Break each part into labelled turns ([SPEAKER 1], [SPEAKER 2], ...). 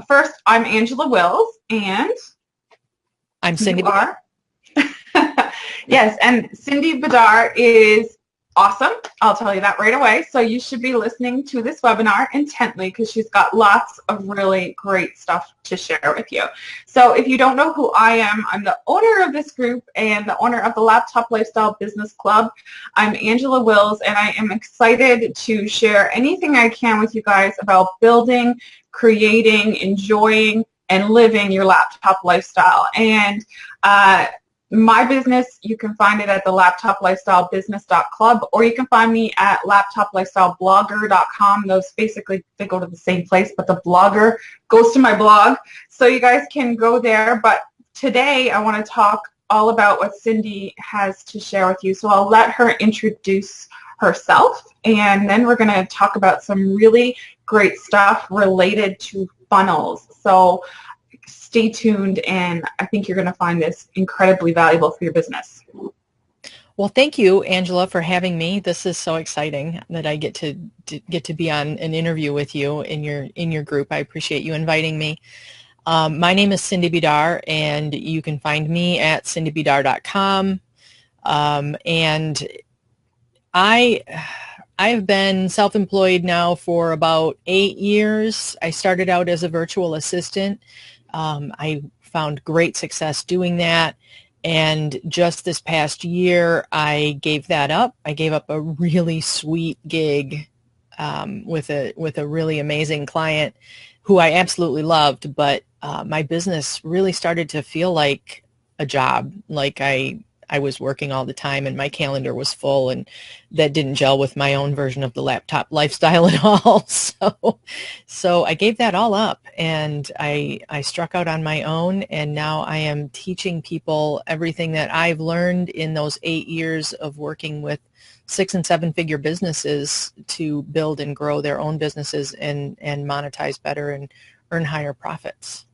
[SPEAKER 1] first, I'm Angela Wills, and
[SPEAKER 2] I'm Cindy.
[SPEAKER 1] You are? Yes, and Cindy Bidar is awesome. I'll tell you that right away. So you should be listening to this webinar intently because she's got lots of really great stuff to share with you. So if you don't know who I am, I'm the owner of this group and the owner of the Laptop Lifestyle Business Club. I'm Angela Wills, and I am excited to share anything I can with you guys about building, creating, enjoying, and living your laptop lifestyle. And my business, you can find it at the laptoplifestylebusiness.club, or you can find me at laptoplifestyleblogger.com. Those basically, they go to the same place, but the blogger goes to my blog. So you guys can go there. But today I want to talk all about what Cindy has to share with you. So I'll let her introduce herself, and then we're going to talk about some really great stuff related to funnels. So stay tuned, and I think you're going to find this incredibly valuable for your business.
[SPEAKER 2] Well, thank you, Angela, for having me. This is so exciting that I get to be on an interview with you in your group. I appreciate you inviting me. My name is Cindy Bidar, and you can find me at cindybidar.com. And I've been self-employed now for about 8 years. I started out as a virtual assistant. I found great success doing that, and just this past year I gave that up. I gave up a really sweet gig with a really amazing client who I absolutely loved, but my business really started to feel like a job, like I was working all the time and my calendar was full, and that didn't gel with my own version of the laptop lifestyle at all. So I gave that all up, and I struck out on my own, and now I am teaching people everything that I've learned in those 8 years of working with 6- and 7-figure businesses to build and grow their own businesses and monetize better and earn higher profits.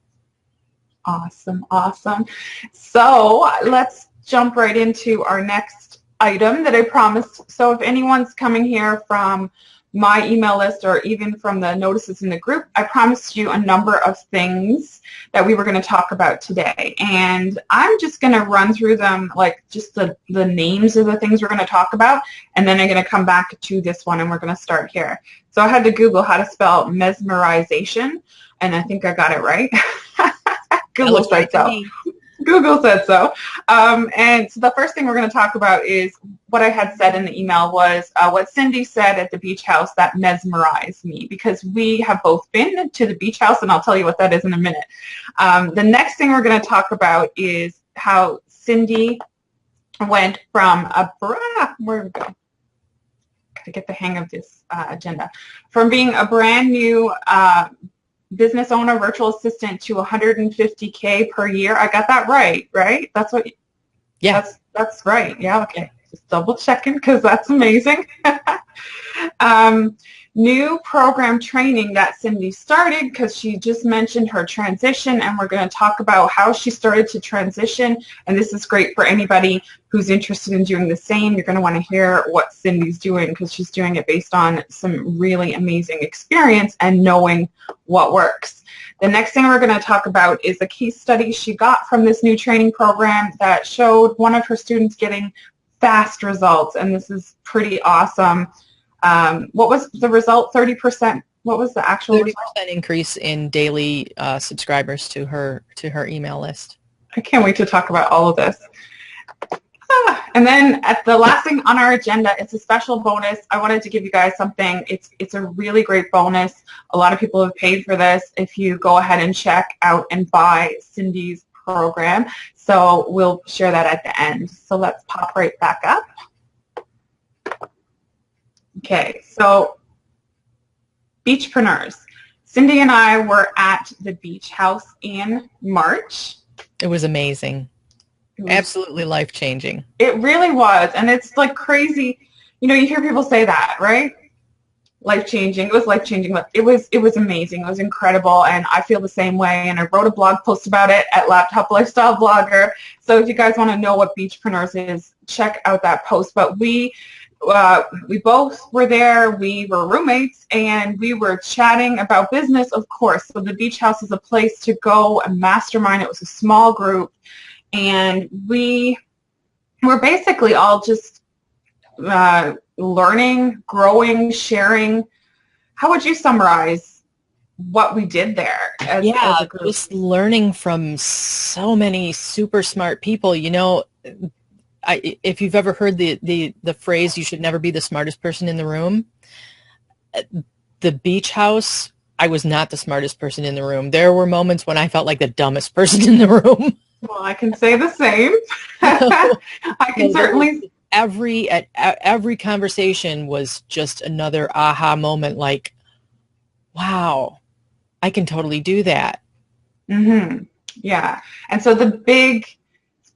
[SPEAKER 1] Awesome, awesome. So let's jump right into our next item that I promised. So if anyone's coming here from my email list or even from the notices in the group, I promised you a number of things that we were going to talk about today. And I'm just going to run through them, like just the names of the things we're going to talk about, and then I'm going to come back to this one, and we're going to start here. So I had to Google how to spell mesmerization, and I think I got it right. Google said so. Google said so. And so the first thing we're going to talk about is what I had said in the email was what Cindy said at the beach house that mesmerized me, because we have both been to the beach house, and I'll tell you what that is in a minute. The next thing we're going to talk about is how Cindy went from where do we go? Got to get the hang of this agenda. From being a brand new business owner, virtual assistant, to 150K per year. I got that right? That's what.
[SPEAKER 2] Yeah.
[SPEAKER 1] That's right. Yeah. Okay. Just double checking because that's amazing. New program training that Cindy started, because she just mentioned her transition, and we're going to talk about how she started to transition. And this is great for anybody who's interested in doing the same. You're going to want to hear what Cindy's doing, because she's doing it based on some really amazing experience and knowing what works. The next thing we're going to talk about is a case study she got from this new training program that showed one of her students getting fast results, and this is pretty awesome. What was the result? 30%. What was the actual
[SPEAKER 2] 30%
[SPEAKER 1] result?
[SPEAKER 2] increase in daily subscribers to her email list.
[SPEAKER 1] I can't wait to talk about all of this. And then at the last thing on our agenda, it's a special bonus. I wanted to give you guys something. It's a really great bonus. A lot of people have paid for this. If you go ahead and check out and buy Cindy's program, so we'll share that at the end. So let's pop right back up. Okay, so beachpreneurs. Cindy and I were at the beach house in March.
[SPEAKER 2] It was amazing. Absolutely life-changing.
[SPEAKER 1] It really was, and it's like crazy. You know, you hear people say that, right? Life-changing. It was life-changing, but it was amazing. It was incredible, and I feel the same way, and I wrote a blog post about it at Laptop Lifestyle Blogger. So if you guys want to know what beachpreneurs is, check out that post. But we we both were there. We were roommates, and we were chatting about business, of course. So the beach house is a place to go and mastermind. It was a small group, and we were basically all just learning, growing, sharing. How would you summarize what we did there as a group?
[SPEAKER 2] Just learning from so many super smart people. You know, if you've ever heard the phrase, you should never be the smartest person in the room, the beach house, I was not the smartest person in the room. There were moments when I felt like the dumbest person in the room.
[SPEAKER 1] Well, I can say the same. I can certainly.
[SPEAKER 2] Every conversation was just another aha moment, like, wow, I can totally do that.
[SPEAKER 1] Mm-hmm. Yeah. And so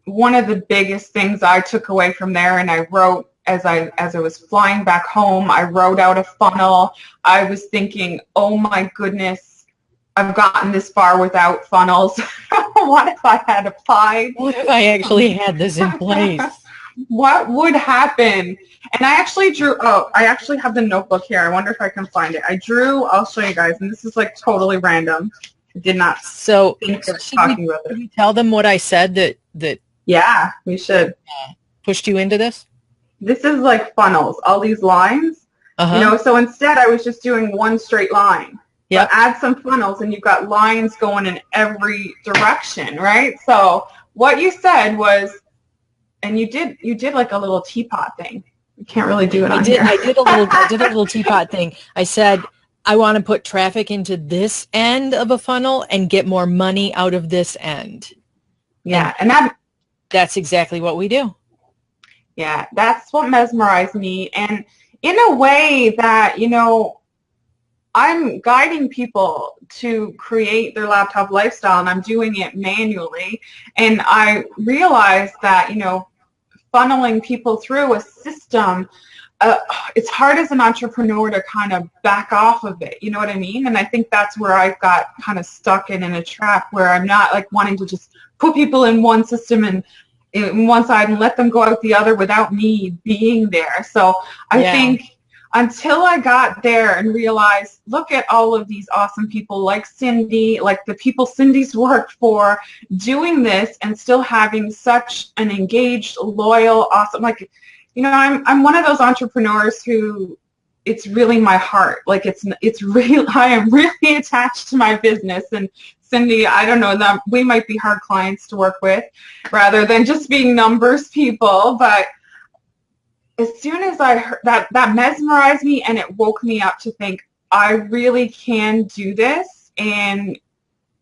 [SPEAKER 1] one of the biggest things I took away from there, and I wrote as I was flying back home, I wrote out a funnel. I was thinking, oh my goodness, I've gotten this far without funnels. What if I had applied?
[SPEAKER 2] What if I actually had this in place?
[SPEAKER 1] What would happen? And I actually I actually have the notebook here. I wonder if I can find it. I'll show you guys, and this is like totally random. I did not think of talking about it.
[SPEAKER 2] Should we tell them what I said that
[SPEAKER 1] Yeah, we should.
[SPEAKER 2] Pushed you into this?
[SPEAKER 1] This is like funnels, all these lines. So instead I was just doing one straight line. Yeah. Add some funnels and you've got lines going in every direction, right? So what you said was, and you did like a little teapot thing. You can't really do it on here.
[SPEAKER 2] I did a little teapot thing. I said, I want to put traffic into this end of a funnel and get more money out of this end.
[SPEAKER 1] Yeah.
[SPEAKER 2] And that's exactly what we do.
[SPEAKER 1] Yeah. That's what mesmerized me. And in a way that, I'm guiding people to create their laptop lifestyle, and I'm doing it manually. And I realized that, funneling people through a system, it's hard as an entrepreneur to kind of back off of it. You know what I mean? And I think that's where I've got kind of stuck in a trap where I'm not like wanting to just put people in one system and in one side and let them go out the other without me being there. So I think until I got there and realized, look at all of these awesome people like Cindy, like the people Cindy's worked for, doing this and still having such an engaged, loyal, awesome, like, I'm one of those entrepreneurs who it's really my heart. Like it's real. I am really attached to my business. And Cindy, I don't know, that we might be hard clients to work with rather than just being numbers people. But as soon as I heard that mesmerized me, and it woke me up to think I really can do this and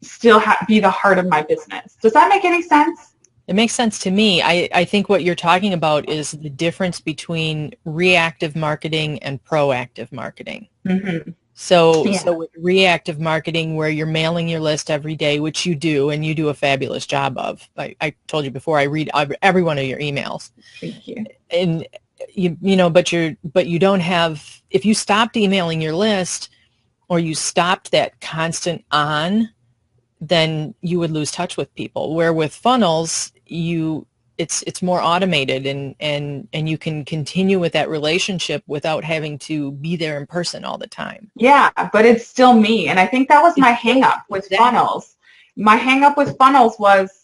[SPEAKER 1] still be the heart of my business. Does that make any sense?
[SPEAKER 2] It makes sense to me. I think what you're talking about is the difference between reactive marketing and proactive marketing. Mm-hmm. So with reactive marketing, where you're mailing your list every day, which you do, and you do a fabulous job of. I told you before, I read every one of your emails.
[SPEAKER 1] Thank you.
[SPEAKER 2] And but you don't have, if you stopped emailing your list or you stopped that constant on, then you would lose touch with people. Where with funnels, it's more automated and you can continue with that relationship without having to be there in person all the time.
[SPEAKER 1] Yeah, but it's still me. And I think that was my hang up with funnels. My hang up with funnels was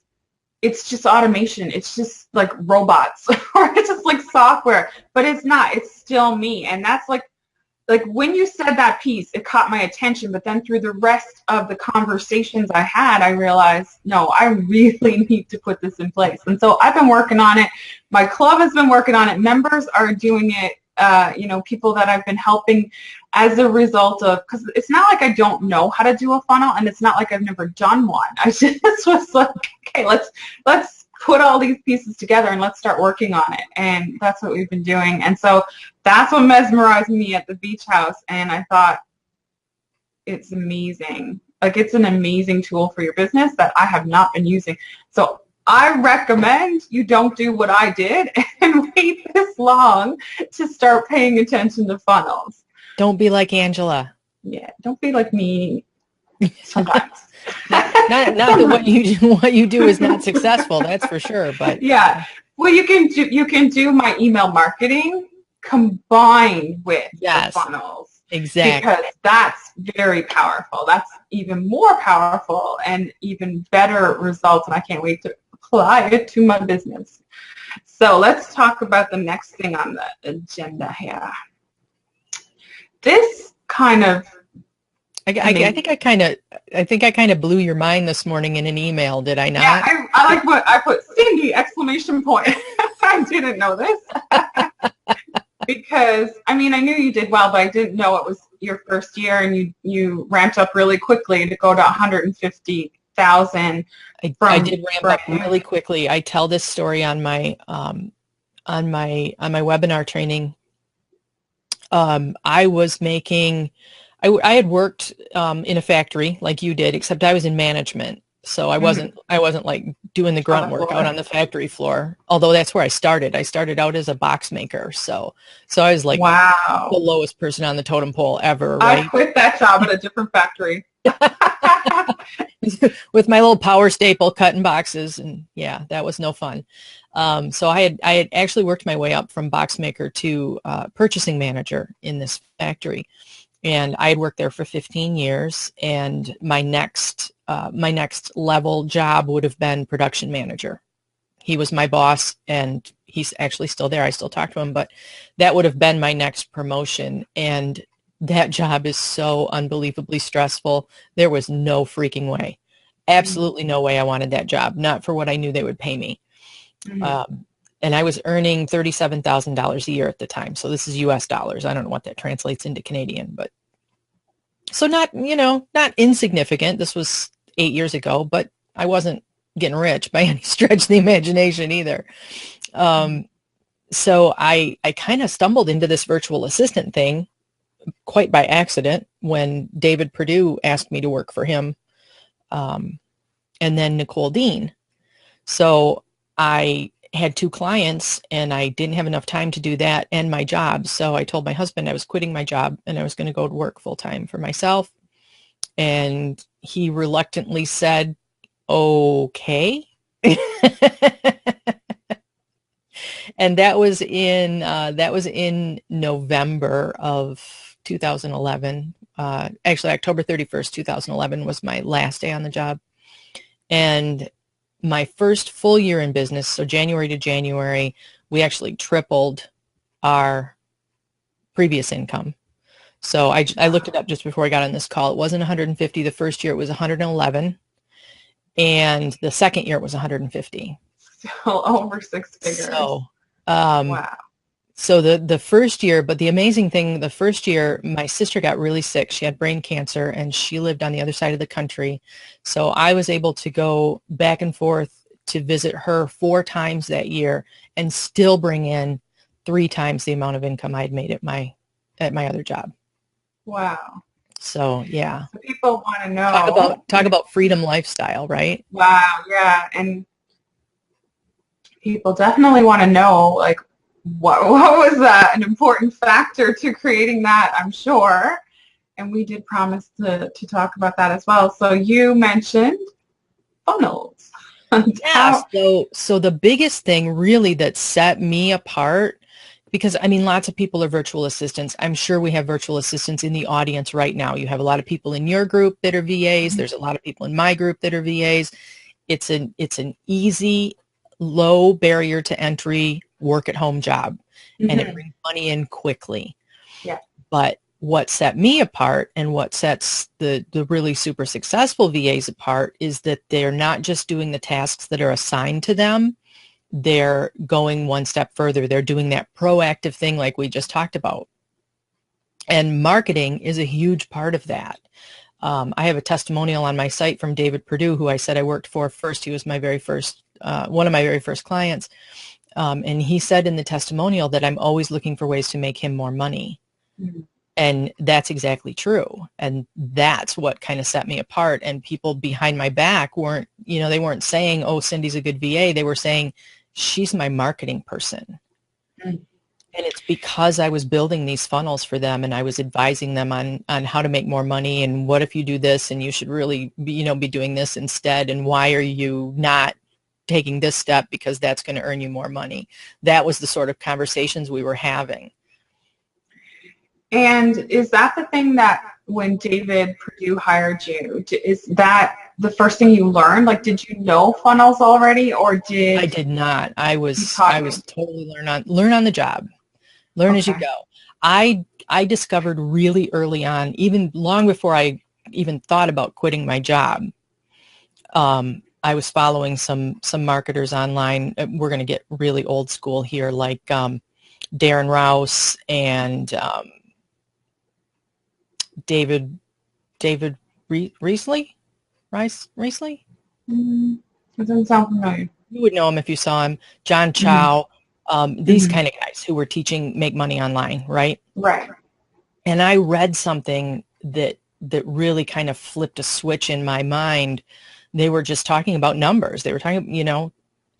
[SPEAKER 1] it's just automation. It's just like robots or it's just like software, but it's not. It's still me. And that's like when you said that piece, it caught my attention. But then through the rest of the conversations I had, I realized, no, I really need to put this in place. And so I've been working on it. My club has been working on it. Members are doing it. People that I've been helping as a result of, because it's not like I don't know how to do a funnel, and it's not like I've never done one. I just was like, okay, let's put all these pieces together and let's start working on it. And that's what we've been doing. And so that's what mesmerized me at the beach house. And I thought, it's amazing. Like, it's an amazing tool for your business that I have not been using. So I recommend you don't do what I did and wait this long to start paying attention to funnels.
[SPEAKER 2] Don't be like Angela.
[SPEAKER 1] Yeah, don't be like me sometimes.
[SPEAKER 2] not that what you do is not successful, that's for sure. But
[SPEAKER 1] yeah, well, you can do my email marketing combined with the
[SPEAKER 2] Yes,
[SPEAKER 1] funnels, because
[SPEAKER 2] exactly.
[SPEAKER 1] that's very powerful. That's even more powerful and even better results, and I can't wait to apply it to my business. So let's talk about the next thing on the agenda here. This kind of,
[SPEAKER 2] I think I kind of blew your mind this morning in an email, did I
[SPEAKER 1] yeah,
[SPEAKER 2] not?
[SPEAKER 1] I like what I put, Cindy, exclamation point. I didn't know this. Because, I mean, I knew you did well, but I didn't know it was your first year, and you ramped up really quickly to go to 150,000
[SPEAKER 2] I did ramp up
[SPEAKER 1] from
[SPEAKER 2] really quickly. I tell this story on my webinar training. I was making, I had worked in a factory like you did, except I was in management. So I wasn't like doing the
[SPEAKER 1] on
[SPEAKER 2] grunt
[SPEAKER 1] the
[SPEAKER 2] work out
[SPEAKER 1] floor.
[SPEAKER 2] on the factory floor. Although that's where I started. I started out as a box maker. So I was like the
[SPEAKER 1] Wow.
[SPEAKER 2] lowest person on the totem pole ever,
[SPEAKER 1] I
[SPEAKER 2] right?
[SPEAKER 1] quit that job at a different factory.
[SPEAKER 2] With my little power staple cutting boxes, and yeah, that was no fun. So I had actually worked my way up from box maker to purchasing manager in this factory, and I had worked there for 15 years. And my next level job would have been production manager. He was my boss, and he's actually still there. I still talk to him, but that would have been my next promotion. And that job is so unbelievably stressful. There was no freaking way. Absolutely no way I wanted that job, not for what I knew they would pay me.
[SPEAKER 1] Mm-hmm.
[SPEAKER 2] And I was earning $37,000 a year at the time. So this is US dollars. I don't know what that translates into Canadian, but so not, not insignificant. This was 8 years ago, but I wasn't getting rich by any stretch of the imagination either. Um, so I kind of stumbled into this virtual assistant thing quite by accident when David Perdue asked me to work for him, and then Nicole Dean. So I had two clients, and I didn't have enough time to do that and my job. So I told my husband I was quitting my job and I was going to go to work full time for myself. And he reluctantly said, okay. And that was in November of 2011. Actually, October 31st, 2011 was my last day on the job. And my first full year in business, so January to January, we actually tripled our previous income. So I looked it up just before I got on this call. It wasn't 150 the first year, it was 111. And the second year it was 150.
[SPEAKER 1] Still over six figures.
[SPEAKER 2] So, um,
[SPEAKER 1] Wow.
[SPEAKER 2] so the first year, but the amazing thing, the first year, my sister got really sick. She had brain cancer, and she lived on the other side of the country. So I was able to go back and forth to visit her 4 times that year and still bring in 3 times the amount of income I'd made at my other job.
[SPEAKER 1] Wow.
[SPEAKER 2] So yeah,
[SPEAKER 1] So people want to know.
[SPEAKER 2] talk about freedom lifestyle, right?
[SPEAKER 1] Wow. Yeah. And people definitely want to know, like, what was an important factor to creating that, I'm sure. And we did promise to talk about that as well. So you mentioned funnels.
[SPEAKER 2] Yeah. So the biggest thing really that set me apart, because I mean, lots of people are virtual assistants. I'm sure we have virtual assistants in the audience right now. You have a lot of people in your group that are VAs. There's a lot of people in my group that are VAs. It's an easy, low barrier to entry work at home job, and it brings money in quickly.
[SPEAKER 1] Yeah.
[SPEAKER 2] But what set me apart and what sets the really super successful VAs apart is that they're not just doing the tasks that are assigned to them. They're going one step further. They're doing that proactive thing like we just talked about. And marketing is a huge part of that. I have a testimonial on my site from David Perdue, who I said I worked for first. He was my very first, one of my very first clients. And he said in the testimonial that I'm always looking for ways to make him more money.
[SPEAKER 1] Mm-hmm.
[SPEAKER 2] And that's exactly true. And that's what kind of set me apart. And people behind my back weren't, they weren't saying, oh, Cindy's a good VA. They were saying, she's my marketing person.
[SPEAKER 1] Mm-hmm.
[SPEAKER 2] And it's because I was building these funnels for them, and I was advising them on how to make more money, and what if you do this, and you should really be doing this instead, and why are you not taking this step, because that's going to earn you more money. That was the sort of conversations we were having.
[SPEAKER 1] And is that the thing that when David Perdue hired you, is that the first thing you learned? Like, did you know funnels already, or
[SPEAKER 2] I
[SPEAKER 1] did
[SPEAKER 2] did not. I
[SPEAKER 1] he
[SPEAKER 2] was
[SPEAKER 1] taught
[SPEAKER 2] I
[SPEAKER 1] you?
[SPEAKER 2] was totally learn on the job. Learn as you
[SPEAKER 1] Okay.
[SPEAKER 2] go. I discovered really early on, even long before I even thought about quitting my job. I was following some marketers online. We're going to get really old school here, like Darren Rouse and David David Riesling. Riesling?
[SPEAKER 1] It doesn't sound familiar.
[SPEAKER 2] You would know him if you saw him. John
[SPEAKER 1] Hmm.
[SPEAKER 2] Chow. These
[SPEAKER 1] Hmm.
[SPEAKER 2] kind of guys who were teaching make money online, right?
[SPEAKER 1] Right.
[SPEAKER 2] And I read something that really kind of flipped a switch in my mind. They were just talking about numbers. They were talking,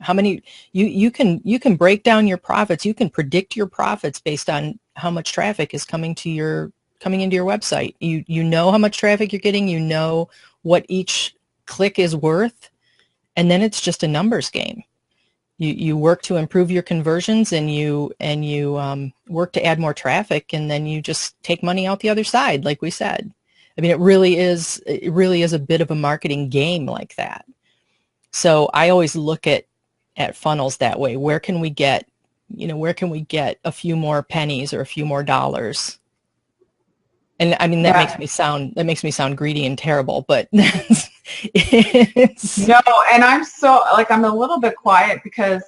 [SPEAKER 2] how many you can break down your profits. You can predict your profits based on how much traffic is coming into your website. You know how much traffic you're getting, you know what each click is worth, and then it's just a numbers game. You work to improve your conversions, and you work to add more traffic, and then you just take money out the other side, like we said. I mean, it really is a bit of a marketing game like that. So I always look at funnels that way. Where can we get a few more pennies or a few more dollars? And I mean, that makes
[SPEAKER 1] Yeah.
[SPEAKER 2] me sound greedy and terrible, but it's
[SPEAKER 1] No, and I'm so like I'm a little bit quiet because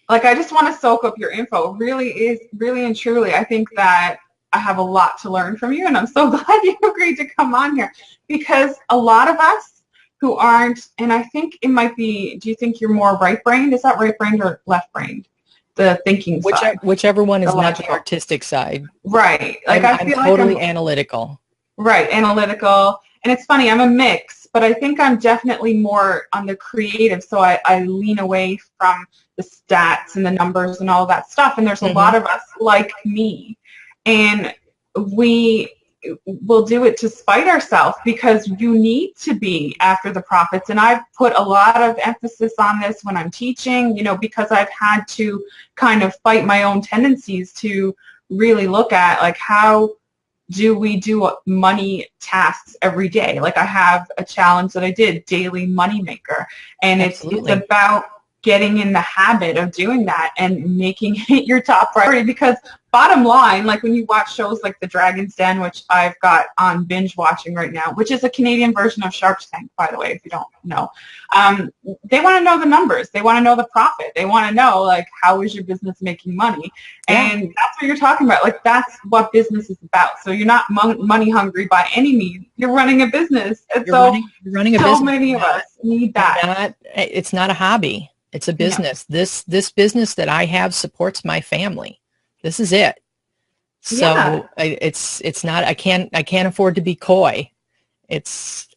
[SPEAKER 1] like I just want to soak up your info. Really is really and truly. I think that I have a lot to learn from you, and I'm so glad you agreed to come on here because a lot of us who aren't, and I think it might be. Do you think you're more right-brained? Is that right-brained or left-brained? The thinking side,
[SPEAKER 2] whichever one
[SPEAKER 1] the
[SPEAKER 2] is not the
[SPEAKER 1] logical.
[SPEAKER 2] artistic side.
[SPEAKER 1] Right. Like
[SPEAKER 2] I'm
[SPEAKER 1] I
[SPEAKER 2] I'm
[SPEAKER 1] feel like I'm
[SPEAKER 2] totally analytical.
[SPEAKER 1] right, analytical. And it's funny, I'm a mix, but I think I'm definitely more on the creative, so I lean away from the stats and the numbers and all that stuff. And there's a
[SPEAKER 2] Hmm.
[SPEAKER 1] lot of us like me. And we will do it to spite ourselves because you need to be after the profits. And I've put a lot of emphasis on this when I'm teaching, because I've had to kind of fight my own tendencies to really look at like how do we do money tasks every day? Like I have a challenge that I did, daily money maker, and it's
[SPEAKER 2] Absolutely.
[SPEAKER 1] about getting in the habit of doing that and making it your top priority because bottom line, like when you watch shows like The Dragon's Den, which I've got on binge watching right now, which is a Canadian version of Shark Tank, by the way, if you don't know, they want to know the numbers. They want to know the profit. They want to know, like, how is your business making money?
[SPEAKER 2] Yeah.
[SPEAKER 1] And that's what you're talking about. Like, that's what business is about. So you're not money hungry by any means. You're running a business. And so
[SPEAKER 2] You're running a
[SPEAKER 1] so
[SPEAKER 2] business.
[SPEAKER 1] many of us need that.
[SPEAKER 2] It's not a hobby. It's a
[SPEAKER 1] No.
[SPEAKER 2] business. This business that I have supports my family. This is it.
[SPEAKER 1] Yeah.
[SPEAKER 2] So it's not, I can't afford to be coy.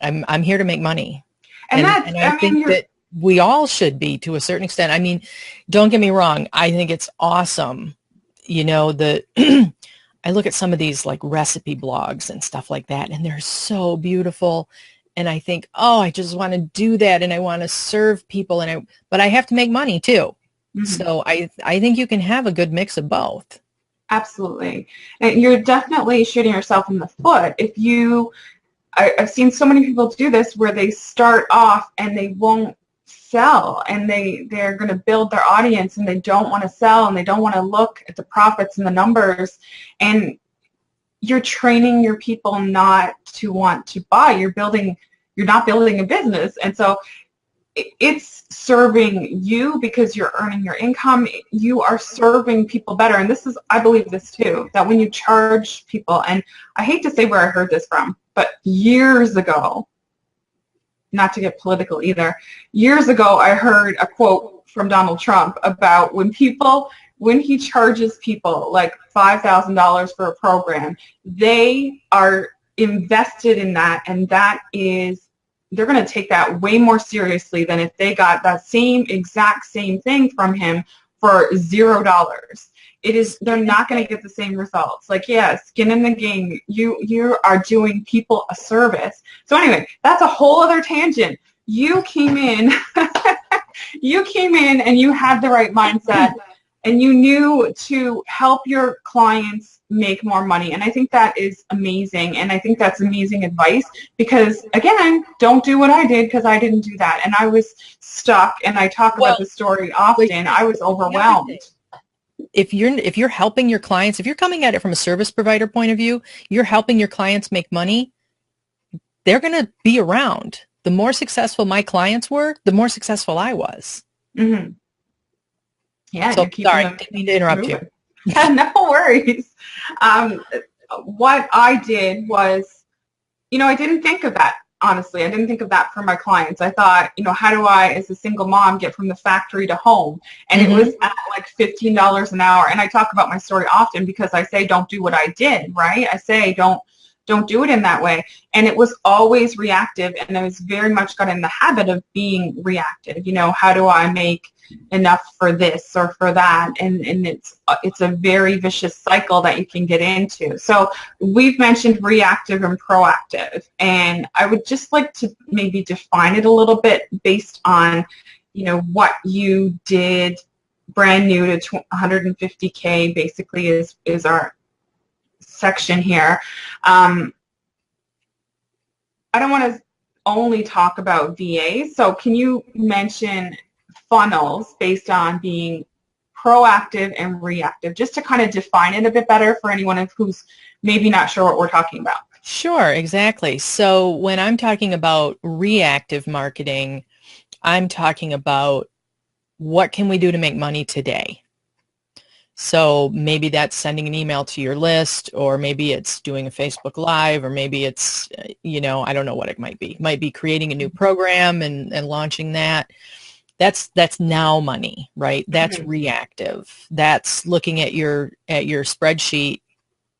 [SPEAKER 2] I'm here to make money.
[SPEAKER 1] And
[SPEAKER 2] And I
[SPEAKER 1] I mean,
[SPEAKER 2] think that we all should be to a certain extent. I mean, don't get me wrong. I think it's awesome. The I look at some of these like recipe blogs and stuff like that, and they're so beautiful. And I think, oh, I just want to do that, and I want to serve people, but I have to make money too.
[SPEAKER 1] mhm.
[SPEAKER 2] So I think you can have a good mix of both.
[SPEAKER 1] Absolutely. And you're definitely shooting yourself in the foot if I've seen so many people do this where they start off and they won't sell and they're going to build their audience and they don't want to sell and they don't want to look at the profits and the numbers, and you're training your people not to want to buy. You're not building a business. And so it's serving you because you're earning your income. You are serving people better. And this is, I believe this too, that when you charge people, and I hate to say where I heard this from, but years ago, not to get political either, years ago I heard a quote from Donald Trump about when he charges people like $5,000 for a program, they are invested in that, and they're going to take that way more seriously than if they got that exact same thing from him for $0. They're not going to get the same results. Like, yeah, skin in the game. You are doing people a service. So anyway, that's a whole other tangent. You came in, you came in and you had the right mindset. and you knew to help your clients make more money. And I think that is amazing. And I think that's amazing advice because, again, don't do what I did because I didn't do that. And I was stuck, and I talk about the story often. I was overwhelmed.
[SPEAKER 2] If you're helping your clients, if you're coming at it from a service provider point of view, you're helping your clients make money, they're going to be around. The more successful my clients were, the more successful I was.
[SPEAKER 1] Mm-hmm. Yeah.
[SPEAKER 2] So, sorry, I didn't mean to interrupt you.
[SPEAKER 1] No worries. What I did was, I didn't think of that. Honestly, I didn't think of that for my clients. I thought, how do I, as a single mom, get from the factory to home? And it was at like $15 an hour. And I talk about my story often because I say, don't do what I did, right? I say, don't do it in that way. And it was always reactive. And I was very much got in the habit of being reactive. How do I make enough for this or for that? And it's a very vicious cycle that you can get into. So we've mentioned reactive and proactive. And I would just like to maybe define it a little bit based on, what you did brand new to 150K basically is our section here. I don't want to only talk about VAs, so can you mention funnels based on being proactive and reactive, just to kind of define it a bit better for anyone who's maybe not sure what we're talking about?
[SPEAKER 2] Sure, exactly. So when I'm talking about reactive marketing, I'm talking about what can we do to make money today? So maybe that's sending an email to your list, or maybe it's doing a Facebook Live, or maybe it's, I don't know what it might be. It might be creating a new program and launching that. That's now money, right? That's reactive. That's looking at your spreadsheet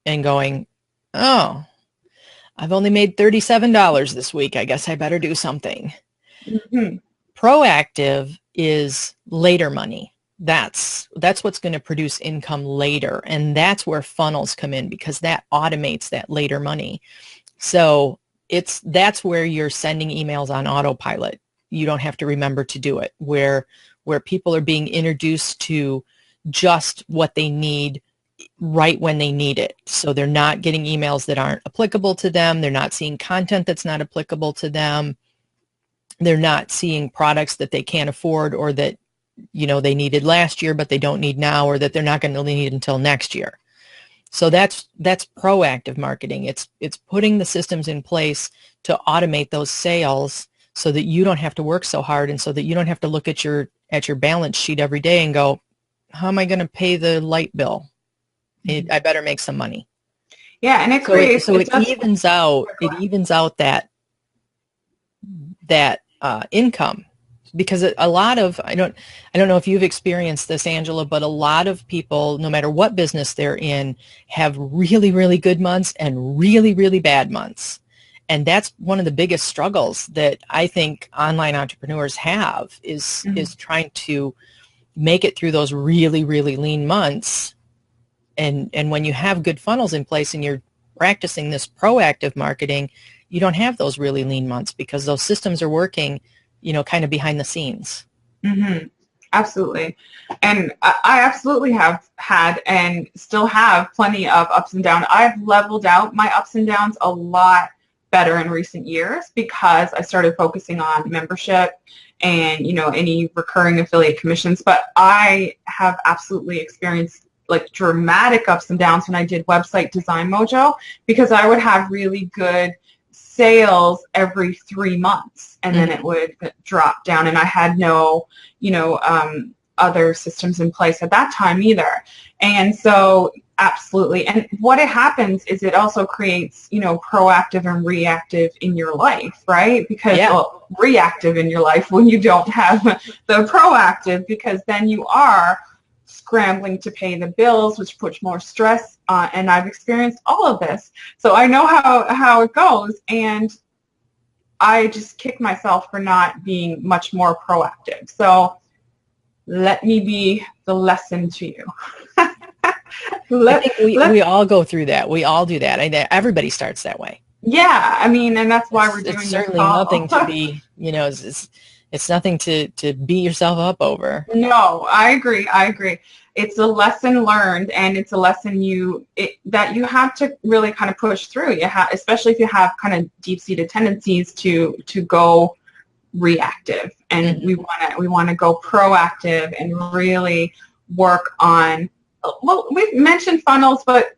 [SPEAKER 2] and going, oh, I've only made $37 this week. I guess I better do something. Proactive is later money. That's what's going to produce income later. And that's where funnels come in, because that automates that later money. So that's where you're sending emails on autopilot. You don't have to remember to do it, where people are being introduced to just what they need right when they need it. So they're not getting emails that aren't applicable to them. They're not seeing content that's not applicable to them. They're not seeing products that they can't afford, or that they needed last year, but they don't need now, or that they're not going to need until next year. So that's proactive marketing. It's putting the systems in place to automate those sales so that you don't have to work so hard, and so that you don't have to look at your balance sheet every day and go, how am I going to pay the light bill? I better make some money.
[SPEAKER 1] Yeah, and it creates,
[SPEAKER 2] it evens out that income. Because a lot of, I don't know if you've experienced this, Angela, but a lot of people, no matter what business they're in, have really, really good months and really, really bad months. And that's one of the biggest struggles that I think online entrepreneurs have is trying to make it through those really, really lean months. And when you have good funnels in place and you're practicing this proactive marketing, you don't have those really lean months, because those systems are working kind of behind the scenes.
[SPEAKER 1] Absolutely. And I absolutely have had and still have plenty of ups and downs. I've leveled out my ups and downs a lot better in recent years because I started focusing on membership and, any recurring affiliate commissions. But I have absolutely experienced like dramatic ups and downs when I did Website Design Mojo, because I would have really good sales every 3 months, and then it would drop down, and I had no, other systems in place at that time either. And so absolutely. And what it happens is it also creates, proactive and reactive in your life, right? Because reactive in your life when you don't have the proactive, because then you are scrambling to pay the bills, which puts more stress on, and I've experienced all of this. So I know how it goes, and I just kick myself for not being much more proactive. So let me be the lesson to you.
[SPEAKER 2] I think we all go through that. We all do that. Everybody starts that way.
[SPEAKER 1] Yeah, and that's why we're doing
[SPEAKER 2] it's
[SPEAKER 1] this
[SPEAKER 2] certainly
[SPEAKER 1] call.
[SPEAKER 2] nothing to be, It's nothing to beat yourself up over.
[SPEAKER 1] No, I agree. I agree. It's a lesson learned, and it's a lesson that you have to really kind of push through. You have, especially if you have kind of deep-seated tendencies to go reactive, and
[SPEAKER 2] Mm-hmm.
[SPEAKER 1] we want to go proactive and really work on. Well, we've mentioned funnels, but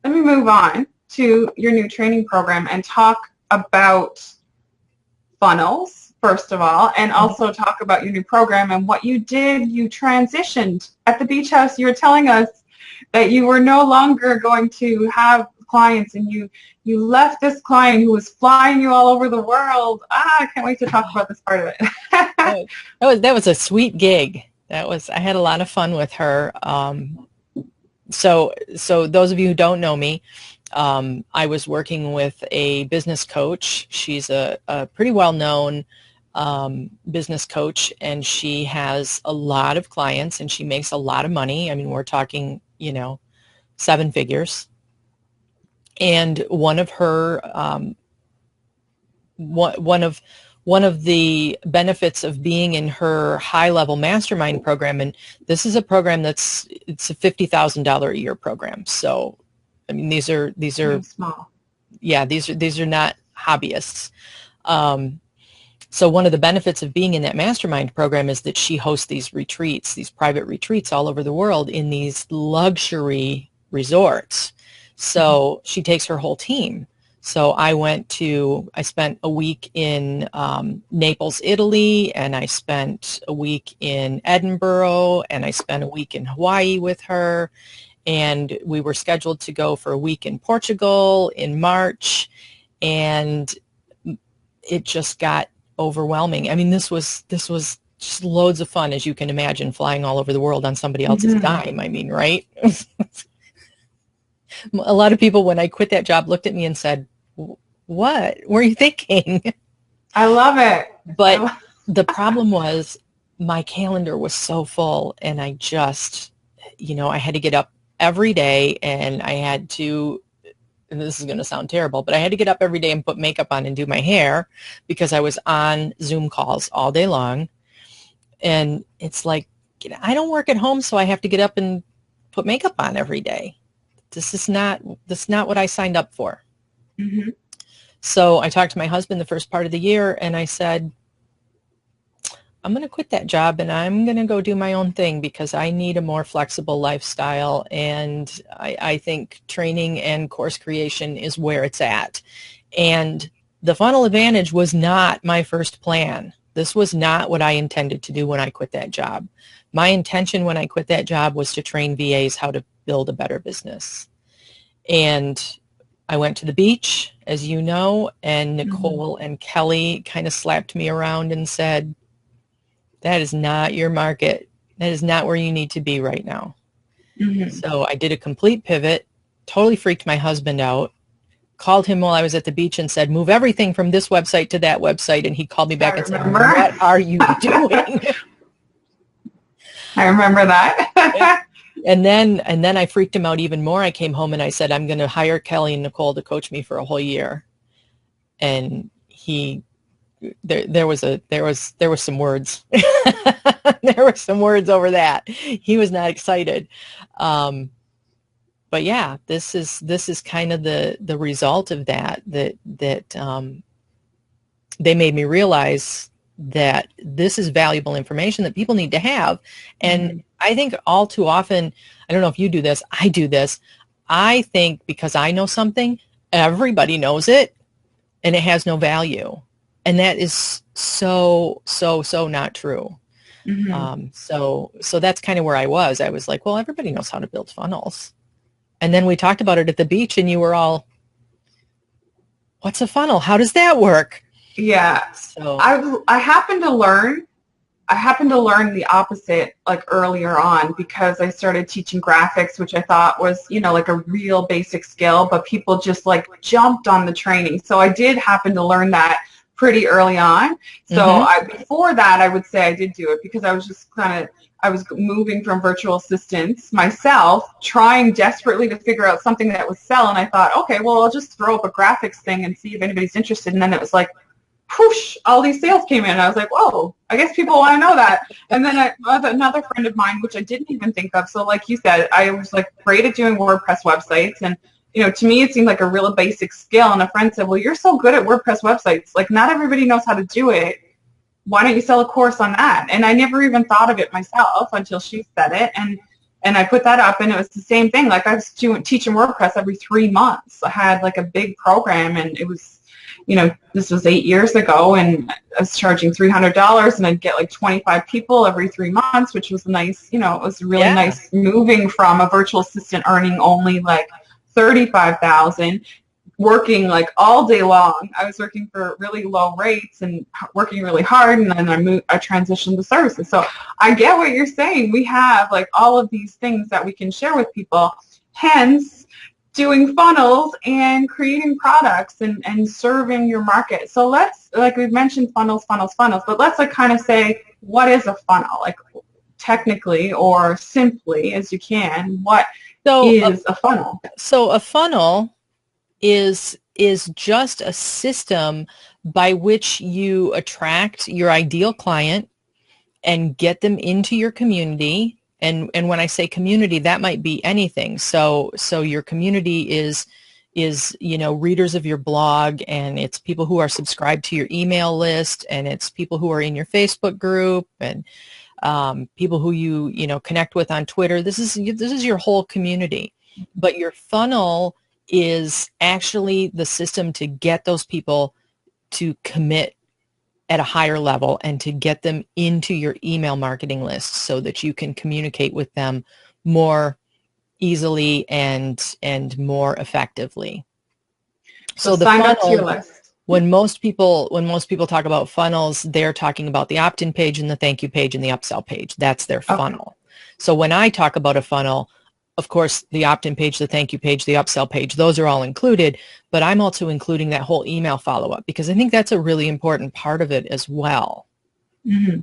[SPEAKER 1] let me move on to your new training program and talk about funnels, first of all, and also talk about your new program and what you did. You transitioned at the beach house. You were telling us that you were no longer going to have clients, and you left this client who was flying you all over the world. I can't wait to talk about this part of it.
[SPEAKER 2] That was a sweet gig. I had a lot of fun with her. So those of you who don't know me, I was working with a business coach. She's a pretty well-known business coach, and she has a lot of clients, and she makes a lot of money. I mean, we're talking, 7 figures. And one of her one of the benefits of being in her high-level mastermind program, and this is a program it's a $50,000 a year program. So, I mean, these are
[SPEAKER 1] Small.
[SPEAKER 2] yeah, these are not hobbyists. So one of the benefits of being in that mastermind program is that she hosts these retreats, these private retreats all over the world in these luxury resorts. So she takes her whole team. So I spent a week in Naples, Italy, and I spent a week in Edinburgh, and I spent a week in Hawaii with her. And we were scheduled to go for a week in Portugal in March, and it just got overwhelming. I mean, this was just loads of fun, as you can imagine, flying all over the world on somebody else's dime. I mean, right? A lot of people, when I quit that job, looked at me and said, "What were you thinking?"
[SPEAKER 1] I love it.
[SPEAKER 2] But the problem was my calendar was so full, and I just, I had to get up every day, and I had to, and this is going to sound terrible, but I had to get up every day and put makeup on and do my hair because I was on Zoom calls all day long. And it's like, I don't work at home, so I have to get up and put makeup on every day. This is not what I signed up for.
[SPEAKER 1] Mm-hmm.
[SPEAKER 2] So I talked to my husband the first part of the year, and I said, I'm going to quit that job and I'm going to go do my own thing because I need a more flexible lifestyle. And I think training and course creation is where it's at. And the Funnel Advantage was not my first plan. This was not what I intended to do when I quit that job. My intention when I quit that job was to train VAs how to build a better business. And I went to the beach, as you know, and Nicole and Kelly kind of slapped me around and said, that is not your market. That is not where you need to be right now. Mm-hmm. So I did a complete pivot, totally freaked my husband out, called him while I was at the beach and said, move everything from this website to that website. And he called me back and said, what are you doing?
[SPEAKER 1] I remember that.
[SPEAKER 2] And then I freaked him out even more. I came home and I said, I'm going to hire Kelly and Nicole to coach me for a whole year. And there was some words. There were some words over that. He was not excited. But yeah, this is kind of the result of that they made me realize that this is valuable information that people need to have. And I think all too often, I don't know if you do this, I do this. I think because I know something, everybody knows it and it has no value. And that is so not true. Mm-hmm. So that's kind of where I was. I was like, well, everybody knows how to build funnels. And then we talked about it at the beach and you were all, what's a funnel? How does that work?
[SPEAKER 1] Yeah. So I happened to learn the opposite like earlier on because I started teaching graphics, which I thought was, like a real basic skill, but people just like jumped on the training. So I did happen to learn that pretty early on. So before that, I would say I did do it because I was just I was moving from virtual assistants myself, trying desperately to figure out something that would sell. And I thought, okay, well, I'll just throw up a graphics thing and see if anybody's interested. And then it was like, whoosh, all these sales came in. I was like, whoa, I guess people want to know that. And then another friend of mine, which I didn't even think of. So like you said, I was like great at doing WordPress websites. And, you know, to me, it seemed like a real basic skill. And a friend said, well, you're so good at WordPress websites. Like, not everybody knows how to do it. Why don't you sell a course on that? And I never even thought of it myself until she said it. And I put that up, and it was the same thing. Like, I was teaching WordPress every 3 months. I had like a big program, and it was, you know, this was 8 years ago, and I was charging $300, and I'd get like 25 people every 3 months, which was nice. You know, it was really nice moving from a virtual assistant earning only like $35,000, working like all day long. I was working for really low rates and working really hard, and then I transitioned to services. So I get what you're saying. We have like all of these things that we can share with people, hence doing funnels and creating products and serving your market. So let's, like we've mentioned, funnels, but let's like kind of say, what is a funnel? Like, technically or simply as you can, what is a funnel?
[SPEAKER 2] So a funnel is just a system by which you attract your ideal client and get them into your community. And when I say community, that might be anything. So your community is, you know, readers of your blog, and it's people who are subscribed to your email list, and it's people who are in your Facebook group, and people who you know, connect with on Twitter. This is your whole community. But your funnel is actually the system to get those people to commit at a higher level and to get them into your email marketing list so that you can communicate with them more easily and more effectively. So the
[SPEAKER 1] sign
[SPEAKER 2] funnel,
[SPEAKER 1] up to your list.
[SPEAKER 2] when most people talk about funnels, they're talking about the opt-in page and the thank you page and the upsell page. That's their funnel. So when I talk about a funnel, of course, the opt-in page, the thank you page, the upsell page, those are all included, but I'm also including that whole email follow-up because I think that's a really important part of it as well.
[SPEAKER 1] Mm-hmm.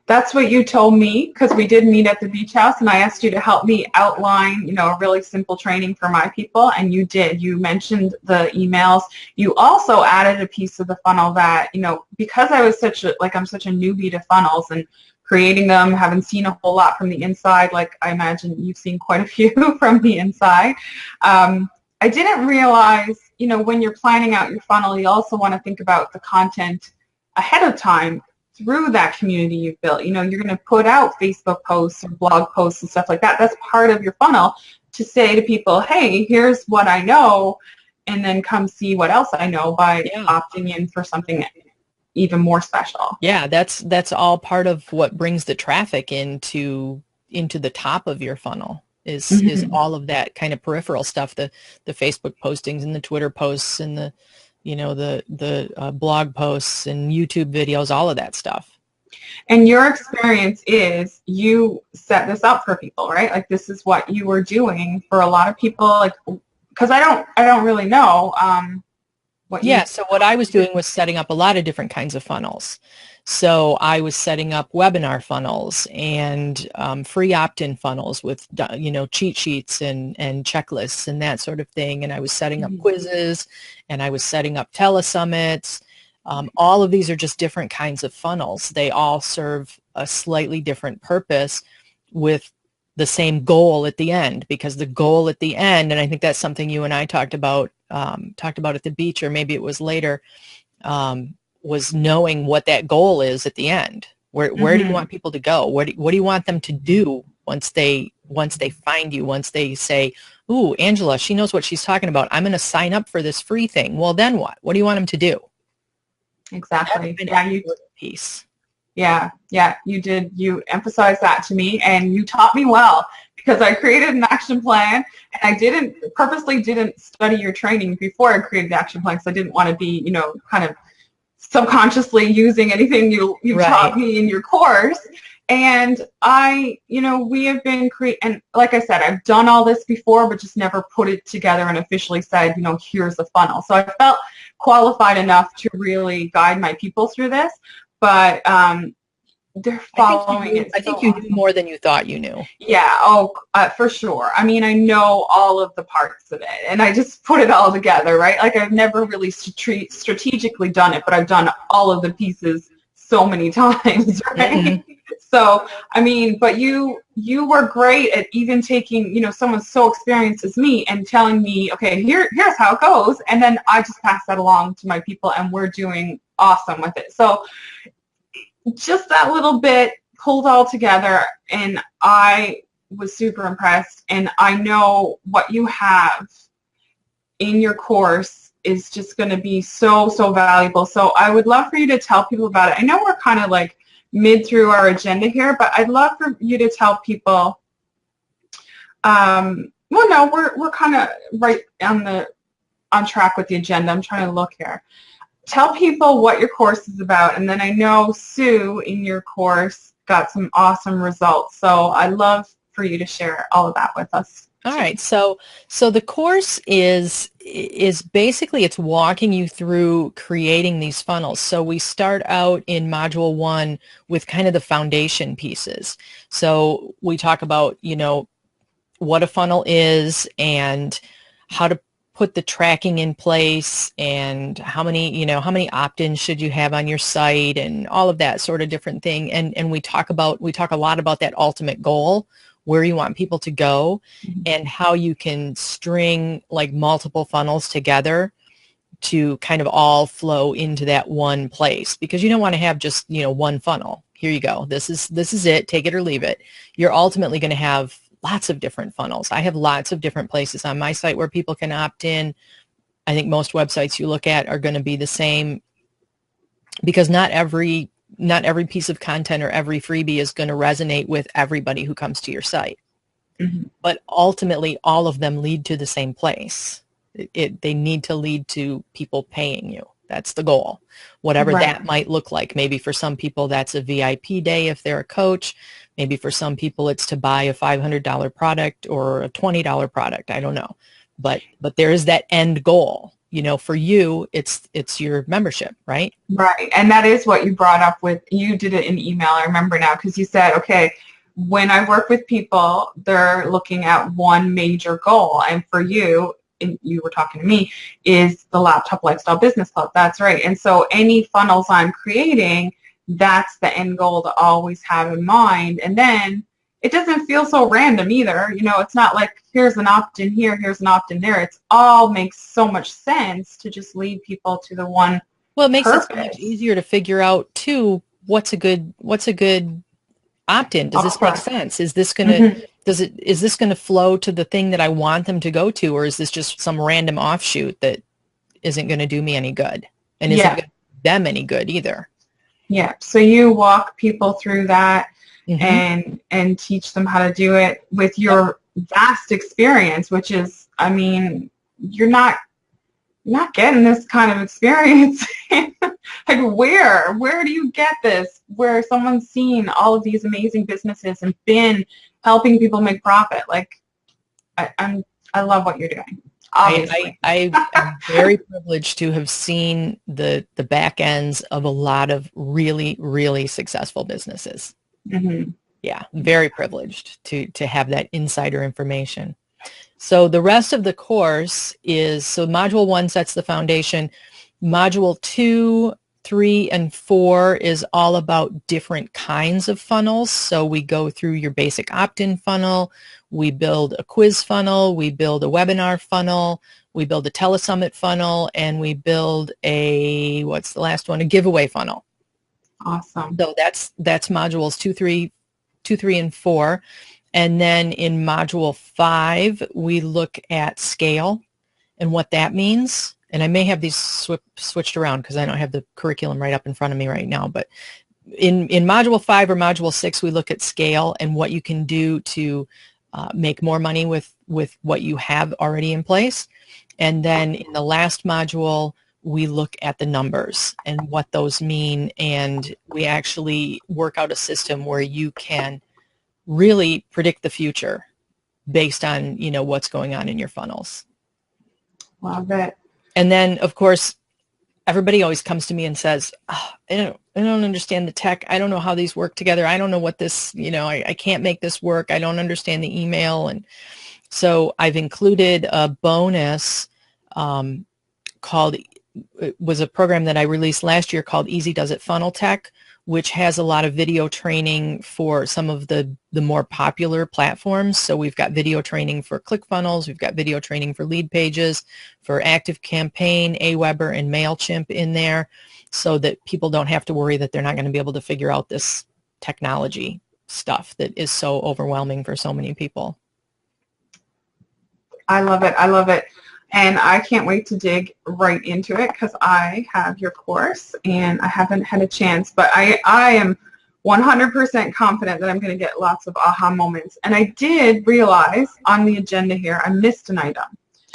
[SPEAKER 1] That's what you told me, because we did meet at the beach house, and I asked you to help me outline, you know, a really simple training for my people, and you did. You mentioned the emails. You also added a piece of the funnel that, you know, because I was I'm such a newbie to funnels and creating them, haven't seen a whole lot from the inside, like I imagine you've seen quite a few from the inside. I didn't realize, you know, when you're planning out your funnel, you also want to think about the content ahead of time through that community you've built. You know, you're going to put out Facebook posts or blog posts and stuff like that. That's part of your funnel, to say to people, hey, here's what I know, and then come see what else I know by opting in for something even more special.
[SPEAKER 2] Yeah, that's all part of what brings the traffic into the top of your funnel is all of that kind of peripheral stuff, the Facebook postings and the Twitter posts and the, you know, the blog posts and YouTube videos, all of that stuff.
[SPEAKER 1] And your experience is you set this up for people, right? Like, this is what you were doing for a lot of people, like, because I don't really know
[SPEAKER 2] so what I was doing was setting up a lot of different kinds of funnels. So I was setting up webinar funnels and free opt-in funnels with, you know, cheat sheets and checklists and that sort of thing. And I was setting up quizzes, and I was setting up telesummits. All of these are just different kinds of funnels. They all serve a slightly different purpose with the same goal at the end, because the goal at the end, and I think that's something you and I talked about at the beach, or maybe it was later, was knowing what that goal is at the end. Where do you want people to go? What do you want them to do once they find you, once they say, ooh, Angela, she knows what she's talking about. I'm going to sign up for this free thing. Well, then what? What do you want them to do?
[SPEAKER 1] Exactly.
[SPEAKER 2] Piece.
[SPEAKER 1] Yeah, you did. You emphasized that to me, and you taught me well, because I created an action plan, and I purposely didn't study your training before I created the action plan, because I didn't want to be, you know, kind of subconsciously using anything you taught me in your course. And we have been and like I said, I've done all this before, but just never put it together and officially said, you know, here's the funnel. So I felt qualified enough to really guide my people through this. But they're following it
[SPEAKER 2] I
[SPEAKER 1] so
[SPEAKER 2] think you knew
[SPEAKER 1] awesome.
[SPEAKER 2] more than you thought you knew.
[SPEAKER 1] Yeah, oh, for sure. I mean, I know all of the parts of it, and I just put it all together, right? Like I've never really strategically done it, but I've done all of the pieces so many times,
[SPEAKER 2] Mm-hmm.
[SPEAKER 1] right? So, I mean, but you were great at even taking, someone so experienced as me and telling me, okay, here's how it goes, and then I just pass that along to my people, and we're doing awesome with it. So just that little bit pulled all together, and I was super impressed. And I know what you have in your course is just going to be so, so valuable. So I would love for you to tell people about it. I know we're kind of like mid through our agenda here, but I'd love for you to tell people, well, no, we're kind of right on track with the agenda. I'm trying to look here. Tell people what your course is about, and then I know Sue in your course got some awesome results. So I'd love for you to share all of that with us.
[SPEAKER 2] All right. So the course is basically it's walking you through creating these funnels. So we start out in module 1 with kind of the foundation pieces. So we talk about, what a funnel is and how to put the tracking in place and how many opt-ins should you have on your site and all of that sort of different thing. And we talk a lot about that ultimate goal, where you want people to go, and how you can string like multiple funnels together to kind of all flow into that one place, because you don't want to have just, one funnel. Here you go. This is it. Take it or leave it. You're ultimately going to have lots of different funnels. I have lots of different places on my site where people can opt in. I think most websites you look at are going to be the same, because not every piece of content or every freebie is going to resonate with everybody who comes to your site.
[SPEAKER 1] Mm-hmm.
[SPEAKER 2] But ultimately, all of them lead to the same place. They need to lead to people paying you. That's the goal, whatever
[SPEAKER 1] Right.
[SPEAKER 2] that might look like. Maybe for some people that's a VIP day if they're a coach. Maybe for some people it's to buy a $500 product or a $20 product. I don't know. But there is that end goal. For you, it's your membership, right?
[SPEAKER 1] Right. And that is what you brought up with, you did it in email, I remember now, because you said, okay, when I work with people, they're looking at one major goal. And for you, and you were talking to me, is the Laptop Lifestyle Business Club. That's right. And so any funnels I'm creating, that's the end goal to always have in mind. And then it doesn't feel so random either. It's not like here's an opt-in here, here's an opt-in there. It's all makes so much sense to just lead people to the one
[SPEAKER 2] Well, it makes it so much
[SPEAKER 1] purpose.
[SPEAKER 2] easier to figure out too what's a good opt-in. Does this make
[SPEAKER 1] Offer.
[SPEAKER 2] sense? Is this going to
[SPEAKER 1] Mm-hmm.
[SPEAKER 2] is this going to flow to the thing that I want them to go to, or is this just some random offshoot that isn't going to do me any good and isn't
[SPEAKER 1] Yeah.
[SPEAKER 2] going to do them any good either?
[SPEAKER 1] Yeah. So you walk people through that
[SPEAKER 2] Mm-hmm.
[SPEAKER 1] and teach them how to do it with
[SPEAKER 2] Yep.
[SPEAKER 1] your vast experience, which is, I mean, you're not getting this kind of experience. Like where do you get this? Where someone's seen all of these amazing businesses and been helping people make profit. Like I love what you're doing, obviously.
[SPEAKER 2] I am very privileged to have seen the back ends of a lot of really, really successful businesses.
[SPEAKER 1] Mm-hmm.
[SPEAKER 2] Yeah, very privileged to have that insider information. So the rest of the course is, so module 1 sets the foundation. Module 2, 3, and 4 is all about different kinds of funnels. So we go through your basic opt-in funnel, we build a quiz funnel, we build a webinar funnel, we build a telesummit funnel, and we build a, what's the last one? A giveaway funnel.
[SPEAKER 1] Awesome.
[SPEAKER 2] So that's modules 2, 3, and 4. And then in module 5, we look at scale and what that means. And I may have these switched around because I don't have the curriculum right up in front of me right now. But in module 5 or module 6, we look at scale and what you can do to make more money with what you have already in place. And then in the last module, we look at the numbers and what those mean. And we actually work out a system where you can really predict the future based on, what's going on in your funnels.
[SPEAKER 1] Love it.
[SPEAKER 2] And then, of course, everybody always comes to me and says, oh, I don't understand the tech. I don't know how these work together. I don't know what this, I can't make this work. I don't understand the email. And so I've included a bonus called, it was a program that I released last year called Easy Does It Funnel Tech, which has a lot of video training for some of the more popular platforms. So we've got video training for ClickFunnels, we've got video training for lead pages, for ActiveCampaign, Aweber, and MailChimp in there, so that people don't have to worry that they're not going to be able to figure out this technology stuff that is so overwhelming for so many people.
[SPEAKER 1] I love it. I love it. And I can't wait to dig right into it because I have your course and I haven't had a chance, but I am 100% confident that I'm going to get lots of aha moments. And I did realize on the agenda here, I missed an item.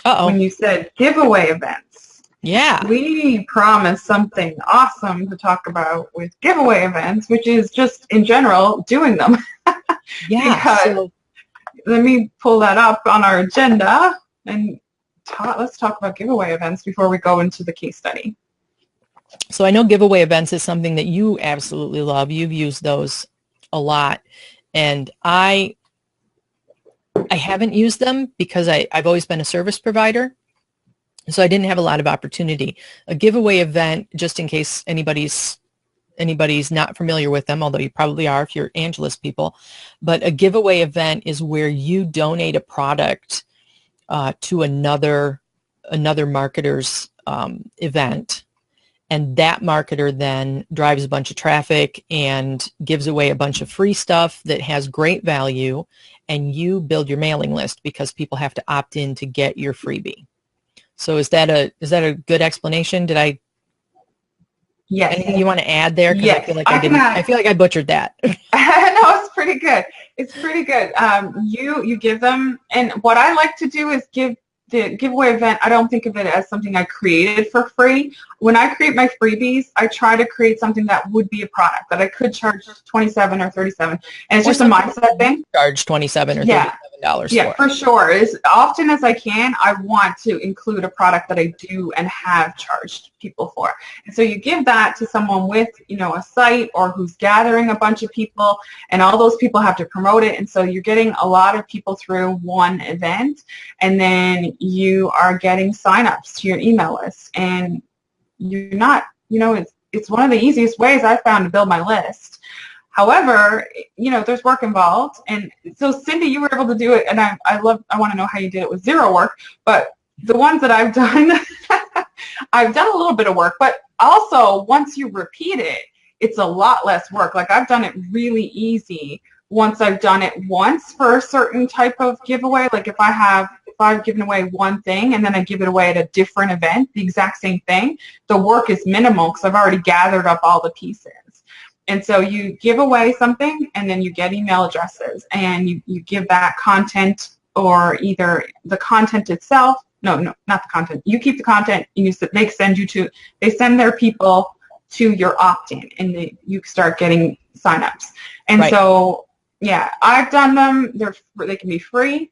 [SPEAKER 2] Uh-oh.
[SPEAKER 1] When you said giveaway events.
[SPEAKER 2] Yeah.
[SPEAKER 1] We promised something awesome to talk about with giveaway events, which is just in general doing them.
[SPEAKER 2] Yeah.
[SPEAKER 1] Because let me pull that up on our agenda and let's talk about giveaway events before we go into the case study.
[SPEAKER 2] So I know giveaway events is something that you absolutely love. You've used those a lot. And I haven't used them because I've always been a service provider. So I didn't have a lot of opportunity. A giveaway event, just in case anybody's not familiar with them, although you probably are if you're Angela's people, but a giveaway event is where you donate a product to another marketer's event, and that marketer then drives a bunch of traffic and gives away a bunch of free stuff that has great value, and you build your mailing list because people have to opt in to get your freebie. So is that a good explanation? Did I?
[SPEAKER 1] Yes.
[SPEAKER 2] Anything you want to add there? Because
[SPEAKER 1] yes.
[SPEAKER 2] I feel like I butchered that.
[SPEAKER 1] No, it's pretty good. It's pretty good. You give them, and what I like to do is give the giveaway event. I don't think of it as something I created for free. When I create my freebies, I try to create something that would be a product that I could charge $27 or $37, and it's just a mindset thing.
[SPEAKER 2] Charge $27 or $37.
[SPEAKER 1] Yeah, for sure. As often as I can, I want to include a product that I do and have charged people for. And so you give that to someone with, a site or who's gathering a bunch of people, and all those people have to promote it. And so you're getting a lot of people through one event, and then you are getting signups to your email list. And you're not, it's one of the easiest ways I've found to build my list. However, there's work involved. And so Cindy, you were able to do it, and I want to know how you did it with zero work, but the ones that I've done, I've done a little bit of work, but also once you repeat it, it's a lot less work. Like I've done it really easy once I've done it once for a certain type of giveaway. Like if I've given away one thing and then I give it away at a different event, the exact same thing, the work is minimal because I've already gathered up all the pieces. And so you give away something and then you get email addresses and you give that content, or either the content itself. No, not the content. You keep the content and they send their people to your opt-in, and you start getting signups. And so, yeah, I've done them. They can be free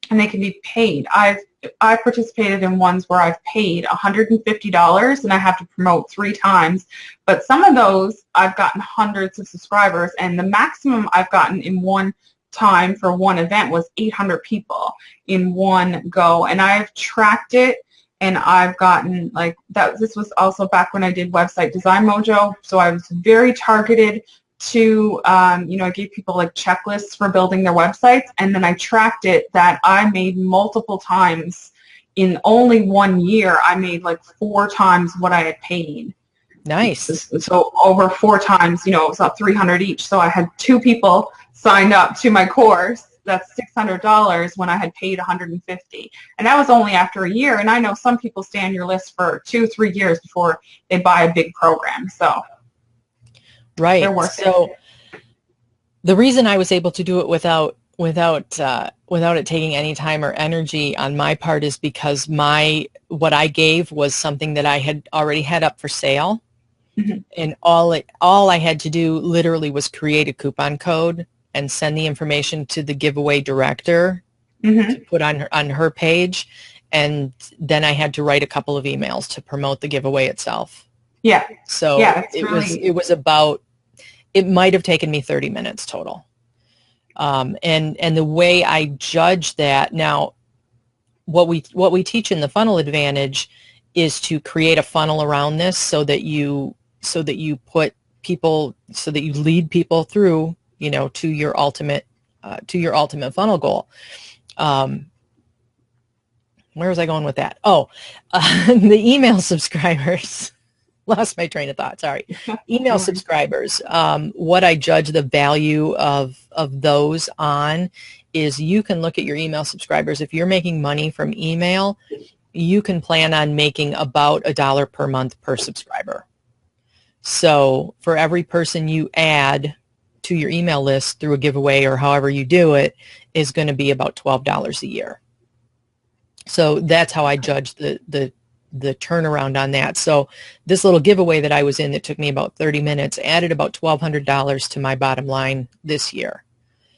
[SPEAKER 1] and they can be paid. I've participated in ones where I've paid $150 and I have to promote 3 times. But some of those I've gotten hundreds of subscribers, and the maximum I've gotten in one time for one event was 800 people in one go. And I've tracked it, and I've gotten like that. This was also back when I did Website Design Mojo, so I was very targeted to, I gave people like checklists for building their websites, and then I tracked it that I made multiple times in only 1 year. I made like 4 times what I had paid.
[SPEAKER 2] Nice.
[SPEAKER 1] So over 4 times, it was about 300 each. So I had 2 people signed up to my course. That's $600 when I had paid $150. And that was only after a year. And I know some people stay on your list for 2-3 years before they buy a big program. So
[SPEAKER 2] right. So the reason I was able to do it without it taking any time or energy on my part is because what I gave was something that I had already had up for sale. Mm-hmm. And all I had to do literally was create a coupon code and send the information to the giveaway director, mm-hmm. to put on her page. and then I had to write a couple of emails to promote the giveaway itself.
[SPEAKER 1] Yeah.
[SPEAKER 2] So
[SPEAKER 1] yeah,
[SPEAKER 2] it was about, it might have taken me 30 minutes total. And the way I judge that now, what we teach in the Funnel Advantage is to create a funnel around this so that you put people, so that you lead people through, you know, to your ultimate funnel goal. Where was I going with that? Oh, the email subscribers. Lost my train of thought. Sorry. Email subscribers. What I judge the value of those on is you can look at your email subscribers. If you're making money from email, you can plan on making about $1 per month per subscriber. So for every person you add to your email list through a giveaway or however you do it is going to be about $12 a year. So that's how I judge the turnaround on that. So this little giveaway that I was in that took me about 30 minutes added about $1,200 to my bottom line this year.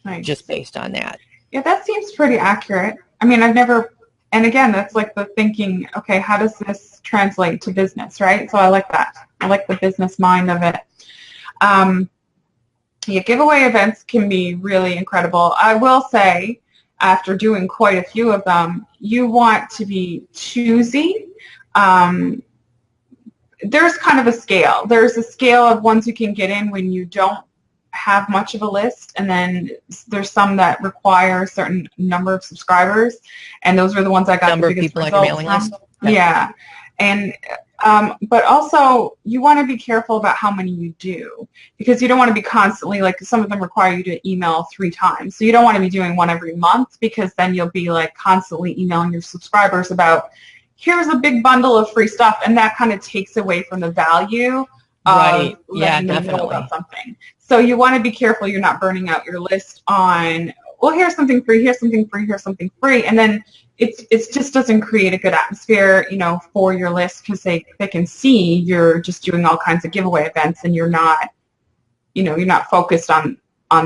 [SPEAKER 2] Nice. Just based on that.
[SPEAKER 1] Yeah, that seems pretty accurate. I mean, I've never, and again, that's like the thinking, okay, how does this translate to business, right? So I like that. I like the business mind of it. Yeah, giveaway events can be really incredible. I will say, after doing quite a few of them, you want to be choosy. There's kind of a scale. There's a scale of ones you can get in when you don't have much of a list, and then there's some that require a certain number of subscribers, and those are the ones I got the biggest results from. Number of people on your mailing list? Okay. Yeah. And but also you want to be careful about how many you do, because you don't want to be constantly, like, some of them require you to email 3 times. So you don't want to be doing one every month, because then you'll be like constantly emailing your subscribers about, here's a big bundle of free stuff, and that kind of takes away from the value of letting them know about something. So you want to be careful you're not burning out your list on, well, here's something free, here's something free, here's something free, and then it just doesn't create a good atmosphere, you know, for your list, because they can see you're just doing all kinds of giveaway events, and you're not, you know, you're not focused on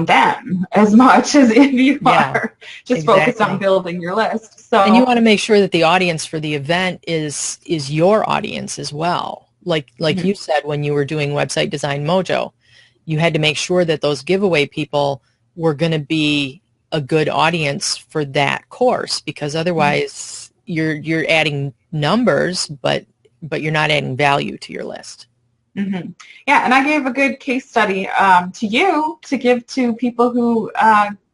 [SPEAKER 1] them as much as if you are just focused on building your list. So,
[SPEAKER 2] and you want to make sure that the audience for the event is your audience as well. Like you said, when you were doing Website Design Mojo, you had to make sure that those giveaway people were going to be a good audience for that course, because otherwise you're adding numbers, but you're not adding value to your list.
[SPEAKER 1] Mm-hmm. Yeah, and I gave a good case study to you to give to people who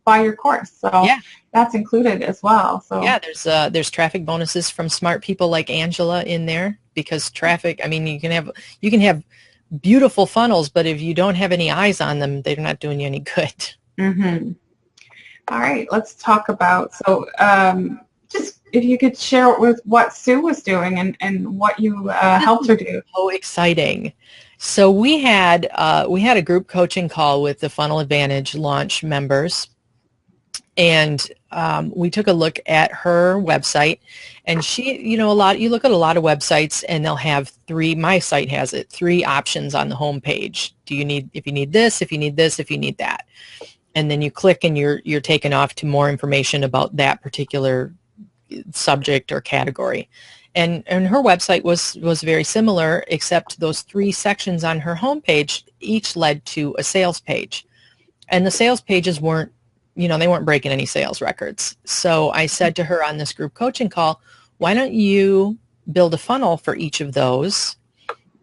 [SPEAKER 1] buy your course. So that's included as well. So
[SPEAKER 2] yeah, there's traffic bonuses from smart people like Angela in there, because traffic, I mean, you can have beautiful funnels, but if you don't have any eyes on them, they're not doing you any good.
[SPEAKER 1] Mm-hmm. All right, let's talk about, so just if you could share with what Sue was doing and what you helped her do.
[SPEAKER 2] Oh, exciting. So we had a group coaching call with the Funnel Advantage launch members, and we took a look at her website, and she, you know, you look at a lot of websites and they'll have my site has it, 3 options on the home page. If you need this, if you need this, if you need that. And then you click and you're taken off to more information about that particular subject or category. And her website was very similar, except those 3 sections on her homepage each led to a sales page. And the sales pages weren't, you know, they weren't breaking any sales records. So I said to her on this group coaching call, why don't you build a funnel for each of those?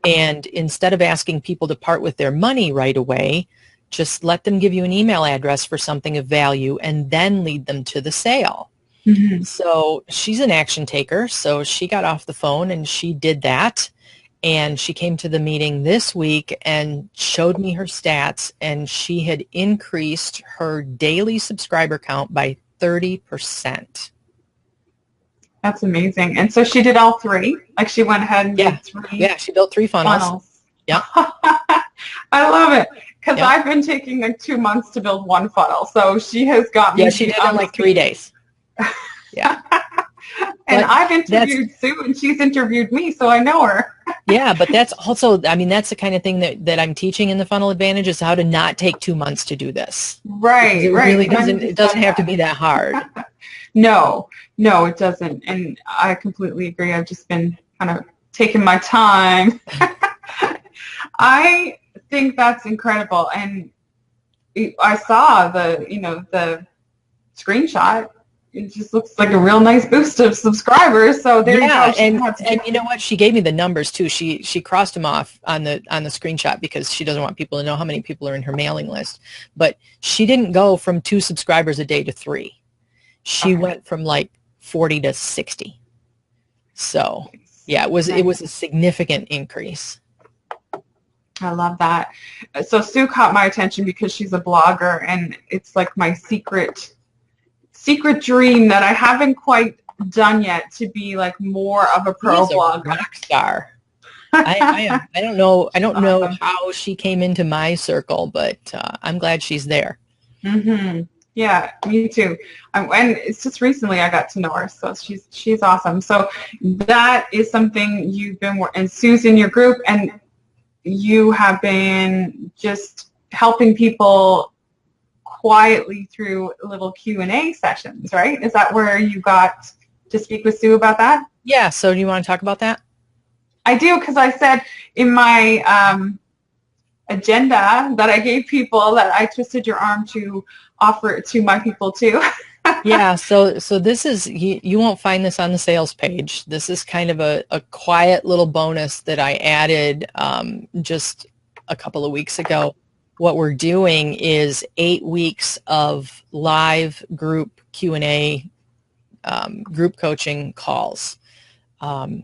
[SPEAKER 2] And instead of asking people to part with their money right away, just let them give you an email address for something of value and then lead them to the sale. Mm-hmm. So she's an action taker. So she got off the phone and she did that. And she came to the meeting this week and showed me her stats, and she had increased her daily subscriber count by 30%.
[SPEAKER 1] That's amazing. And so she did all 3? Like, she went ahead and did 3?
[SPEAKER 2] Yeah, she built 3 funnels. Yeah.
[SPEAKER 1] I love it. Because I've been taking like 2 months to build 1 funnel. So she has got me.
[SPEAKER 2] Yeah, she did it in like 3 days. Yeah.
[SPEAKER 1] And I've interviewed Sue, and she's interviewed me, so I know her.
[SPEAKER 2] Yeah, but that's also, I mean, that's the kind of thing that I'm teaching in the Funnel Advantage, is how to not take 2 months to do this.
[SPEAKER 1] Right,
[SPEAKER 2] it really doesn't have to be that hard.
[SPEAKER 1] No, no, it doesn't. And I completely agree. I've just been kind of taking my time. I think that's incredible. And I saw the screenshot. It just looks like a real nice boost of subscribers. So there you
[SPEAKER 2] Yeah,
[SPEAKER 1] go. She had
[SPEAKER 2] and you know what? She gave me the numbers too. She crossed them off on the screenshot because she doesn't want people to know how many people are in her mailing list. But she didn't go from 2 subscribers a day to 3. She
[SPEAKER 1] okay.
[SPEAKER 2] went from like 40 to 60. So yeah, it
[SPEAKER 1] Nice.
[SPEAKER 2] was a significant increase.
[SPEAKER 1] I love that. So Sue caught my attention because she's a blogger, and it's like my secret dream that I haven't quite done yet, to be like more of a
[SPEAKER 2] She
[SPEAKER 1] pro
[SPEAKER 2] is a
[SPEAKER 1] blogger.
[SPEAKER 2] rock star. I don't know
[SPEAKER 1] Awesome.
[SPEAKER 2] how she came into my circle, but I'm glad she's there.
[SPEAKER 1] Mm-hmm. Yeah, me too. And it's just recently I got to know her, so she's awesome. So that is something you've been, and Sue's in your group, and you have been just helping people quietly through little Q&A sessions, right? Is that where you got to speak with Sue about that?
[SPEAKER 2] Yeah, so do you want to talk about that?
[SPEAKER 1] I do, because I said in my agenda that I gave people that I twisted your arm to offer it to my people too.
[SPEAKER 2] Yeah, so this is, you won't find this on the sales page. This is kind of a quiet little bonus that I added just a couple of weeks ago. What we're doing is 8 weeks of live group Q&A, group coaching calls.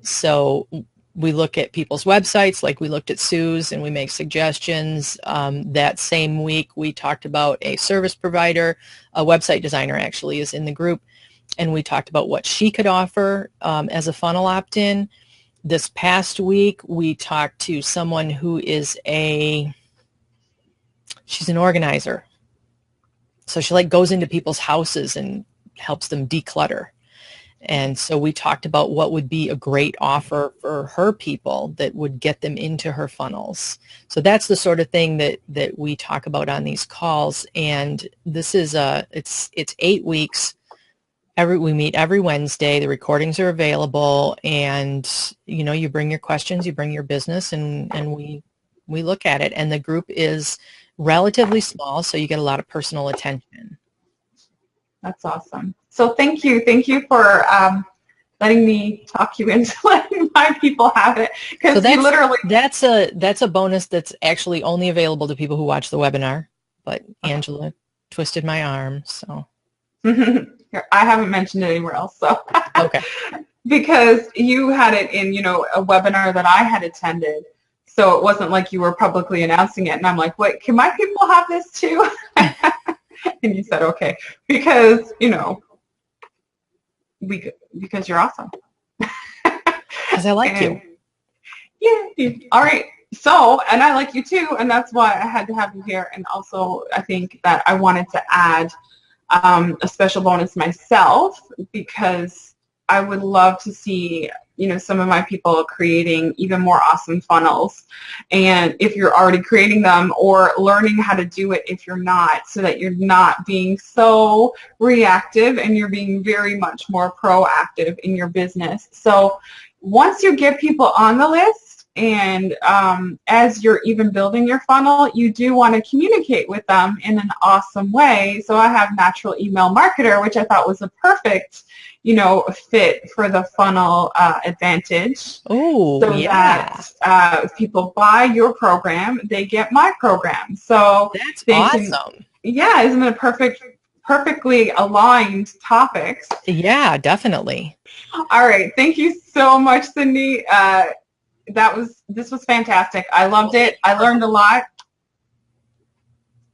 [SPEAKER 2] So we look at people's websites, like we looked at Sue's, and we make suggestions. That same week, we talked about a service provider, a website designer actually is in the group, and we talked about what she could offer as a funnel opt-in. This past week, we talked to someone who is she's an organizer. So she like goes into people's houses and helps them declutter. And so we talked about what would be a great offer for her people that would get them into her funnels. So that's the sort of thing that we talk about on these calls. And this is it's 8 weeks. We meet every Wednesday. The recordings are available, and you bring your questions, you bring your business, and we look at it. And the group is relatively small, so you get a lot of personal attention.
[SPEAKER 1] That's awesome. So thank you for letting me talk you into letting my people have it, because
[SPEAKER 2] So
[SPEAKER 1] you literally.
[SPEAKER 2] that's a bonus that's actually only available to people who watch the webinar. But Angela twisted my arm, so.
[SPEAKER 1] Here, I haven't mentioned it anywhere else, so.
[SPEAKER 2] Okay.
[SPEAKER 1] Because you had it in, a webinar that I had attended, so it wasn't like you were publicly announcing it. And I'm like, wait, can my people have this too? And you said, okay, because, because you're awesome.
[SPEAKER 2] Because I like you.
[SPEAKER 1] Yeah. All right. So, and I like you too, and that's why I had to have you here. And also, I think that I wanted to add a special bonus myself, because I would love to see, some of my people creating even more awesome funnels. And if you're already creating them, or learning how to do it if you're not, so that you're not being so reactive and you're being very much more proactive in your business. So once you get people on the list, and as you're even building your funnel, you do want to communicate with them in an awesome way. So I have Natural Email Marketer, which I thought was a perfect, fit for the funnel advantage.
[SPEAKER 2] Oh,
[SPEAKER 1] so
[SPEAKER 2] yeah.
[SPEAKER 1] that if people buy your program, they get my program. So
[SPEAKER 2] That's
[SPEAKER 1] they
[SPEAKER 2] awesome.
[SPEAKER 1] yeah, isn't it perfectly aligned topics?
[SPEAKER 2] Yeah, definitely.
[SPEAKER 1] All right. Thank you so much, Cindy. This was fantastic. I loved it. I learned a lot.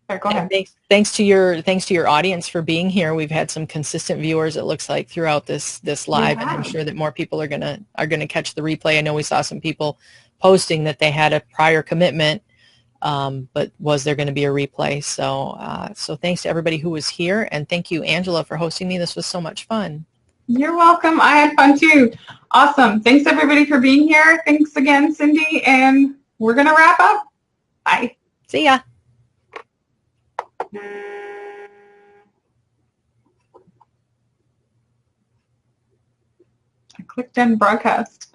[SPEAKER 1] Go ahead.
[SPEAKER 2] Thanks to your audience for being here. We've had some consistent viewers, it looks like, throughout this live, and I'm sure that more people are gonna catch the replay. I know we saw some people posting that they had a prior commitment, but was there going to be a replay? So thanks to everybody who was here, and thank you, Angela, for hosting me. This was so much fun.
[SPEAKER 1] You're welcome. I had fun too. Awesome. Thanks everybody for being here. Thanks again, Cindy, and we're gonna wrap up. Bye.
[SPEAKER 2] See ya.
[SPEAKER 1] clicked end broadcast.